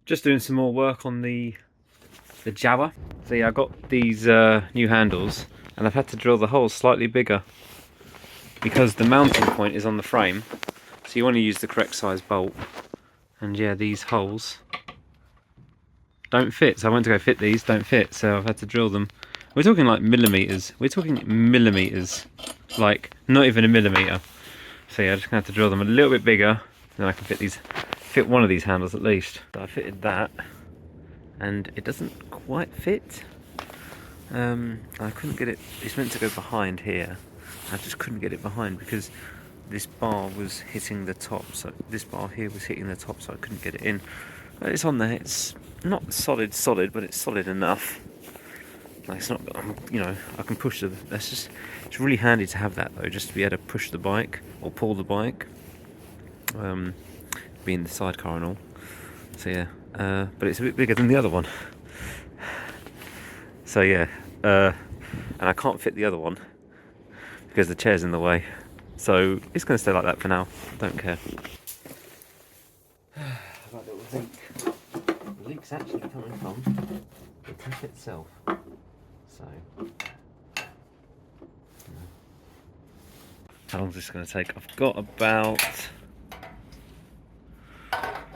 Just doing some more work on the Jawa. So yeah, I got these new handles and I've had to drill the holes slightly bigger because the mounting point is on the frame, so you want to use the correct size bolt. And yeah, these holes don't fit, so I went to go fit these, don't fit, so I've had to drill them. We're talking like millimeters. We're talking millimeters, like not even a millimeter. So yeah, I'm just gonna have to drill them a little bit bigger, then I can fit one of these handles at least. So I fitted that, and it doesn't quite fit. I couldn't get it. It's meant to go behind here. I just couldn't get it behind because this bar was hitting the top. So this bar here was hitting the top, so I couldn't get it in. But it's on there. It's not solid, but it's solid enough. Like it's not, you know, I can push the. That's just. It's really handy to have that though, just to be able to push the bike or pull the bike. Being the sidecar and all. So yeah, but it's a bit bigger than the other one. So yeah, and I can't fit the other one because the chair's in the way. So it's going to stay like that for now. Don't care. That little leak. The leak's actually coming from the tap itself. So, how long is this going to take? I've got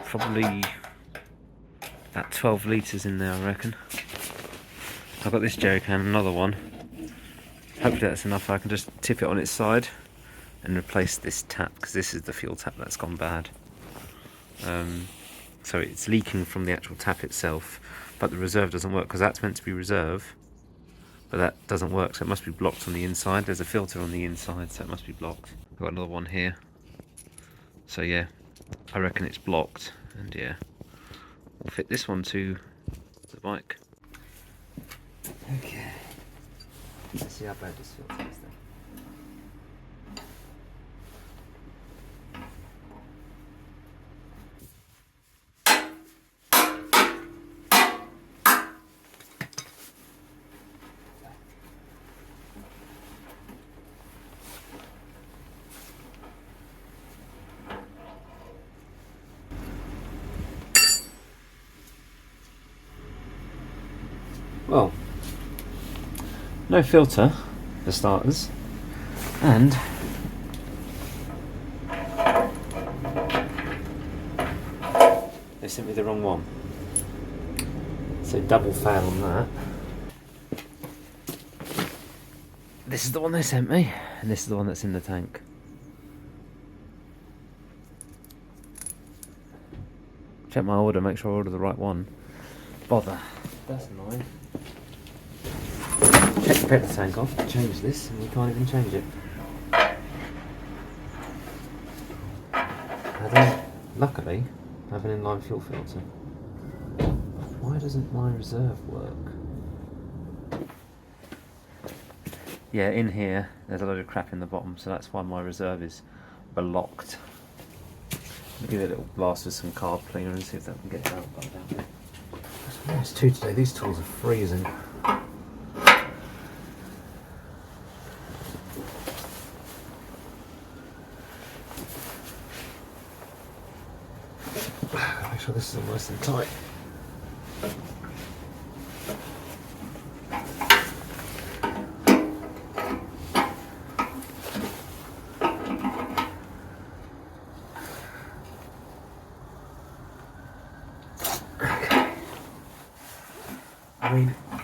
probably about 12 litres in there, I reckon. I've got this jerry can, another one. Hopefully that's enough. I can just tip it on its side and replace this tap, because this is the fuel tap that's gone bad. So it's leaking from the actual tap itself, but the reserve doesn't work because that's meant to be reserve, but that doesn't work, so it must be blocked on the inside. There's a filter on the inside, so it must be blocked. I've got another one here. So yeah, I reckon it's blocked, and yeah, we'll fit this one to the bike. Okay, let's see how bad this filter is then. Well, no filter for starters, and they sent me the wrong one. So double fail on that. This is the one they sent me, and this is the one that's in the tank. Check my order, make sure I order the right one. Bother. That's annoying. Check the petrol tank off, change this, and we can't even change it. I don't, luckily, have an inline fuel filter. Why doesn't my reserve work? Yeah, in here, there's a load of crap in the bottom, so that's why my reserve is blocked. I'll give it a little blast with some carb cleaner and see if that can get it out by that. It's two today, these tools are freezing. Make sure this is all nice and tight. Okay. I mean, I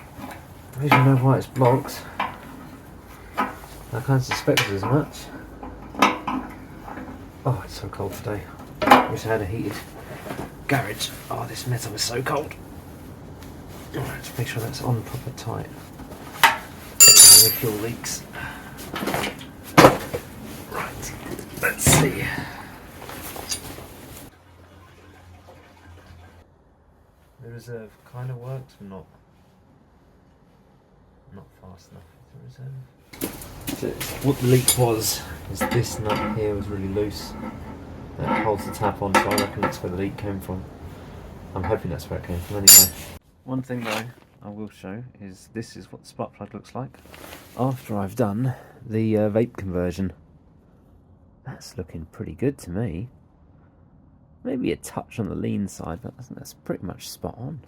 don't even know why it's blocked. I kind of suspected as much. Oh, it's so cold today. Wish I had a heated garage. Oh, this metal is so cold. Alright, let's make sure that's on proper tight. Any fuel leaks. Right, let's see. The reserve kind of works, but not fast enough with the reserve. So what the leak was is this nut here was really loose. That holds the tap on, so I reckon that's where the leak came from. I'm hoping that's where it came from anyway. One thing though I will show is this is what the spark plug looks like after I've done the vape conversion. That's looking pretty good to me. Maybe a touch on the lean side, but I think that's pretty much spot on.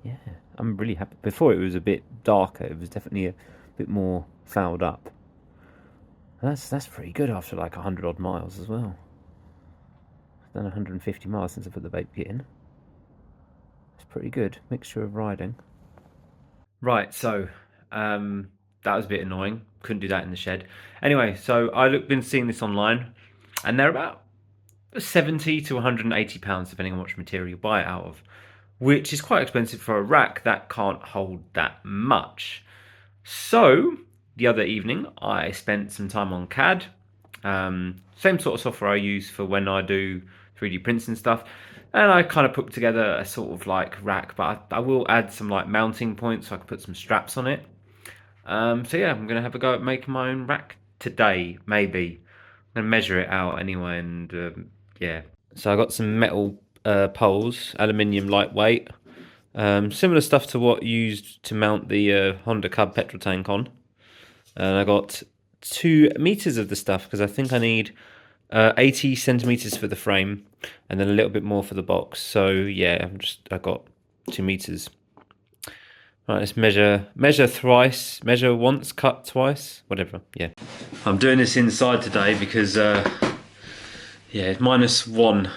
Yeah, I'm really happy. Before it was a bit darker, it was definitely a bit more fouled up. That's pretty good after like 100 odd miles as well. I've done 150 miles since I put the vape kit in. It's pretty good mixture of riding. Right, so that was a bit annoying. Couldn't do that in the shed. Anyway, so been seeing this online, and they're about 70 to 180 pounds depending on which material you buy it out of, which is quite expensive for a rack that can't hold that much. So the other evening I spent some time on CAD, same sort of software I use for when I do 3D prints and stuff, and I kind of put together a sort of like rack, but I will add some like mounting points so I can put some straps on it. So yeah, I'm gonna have a go at making my own rack today, maybe. I'm gonna measure it out anyway, and yeah. So I got some metal poles, aluminium lightweight, similar stuff to what used to mount the Honda Cub petrol tank on. And I got 2 meters of the stuff because I think I need 80 centimeters for the frame, and then a little bit more for the box. So yeah, I got 2 meters. Right, let's measure thrice, measure once, cut twice, whatever. Yeah, I'm doing this inside today because yeah, it's -1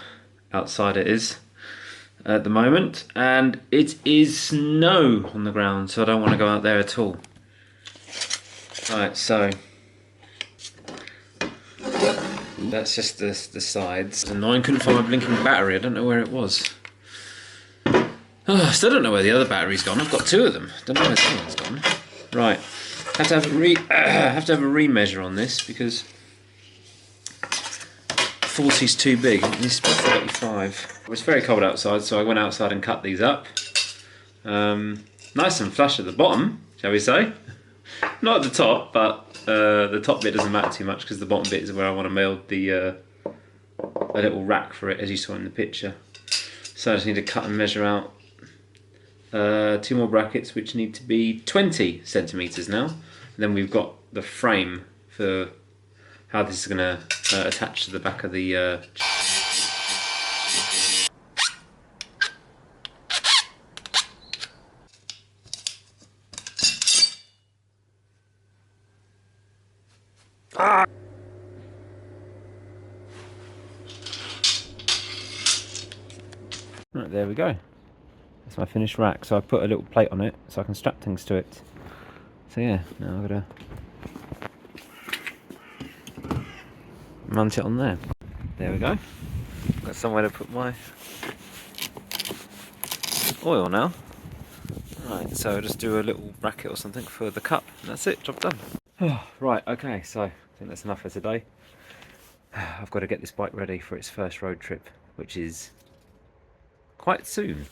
outside it is at the moment, and it is snow on the ground, so I don't want to go out there at all. Right, so that's just the sides. It's annoying, couldn't find my blinking battery. I don't know where it was. Oh, I still don't know where the other battery's gone. I've got 2 of them. Don't know where the other one's gone. Right, have to have a remeasure on this because 40's too big. It needs to be 35. It was very cold outside, so I went outside and cut these up. Nice and flush at the bottom, shall we say? Not at the top, but the top bit doesn't matter too much because the bottom bit is where I want to meld a little rack for it, as you saw in the picture. So I just need to cut and measure out 2 more brackets, which need to be 20 centimeters now. And then we've got the frame for how this is going to attach to the back of the Right, there we go. That's my finished rack. So I put a little plate on it so I can strap things to it. So yeah, now I've got to mount it on there. There we go. Got somewhere to put my oil now. Right, so I'll just do a little bracket or something for the cup, and that's it, job done. Right, okay, so I think that's enough for today. I've got to get this bike ready for its first road trip, which is quite soon.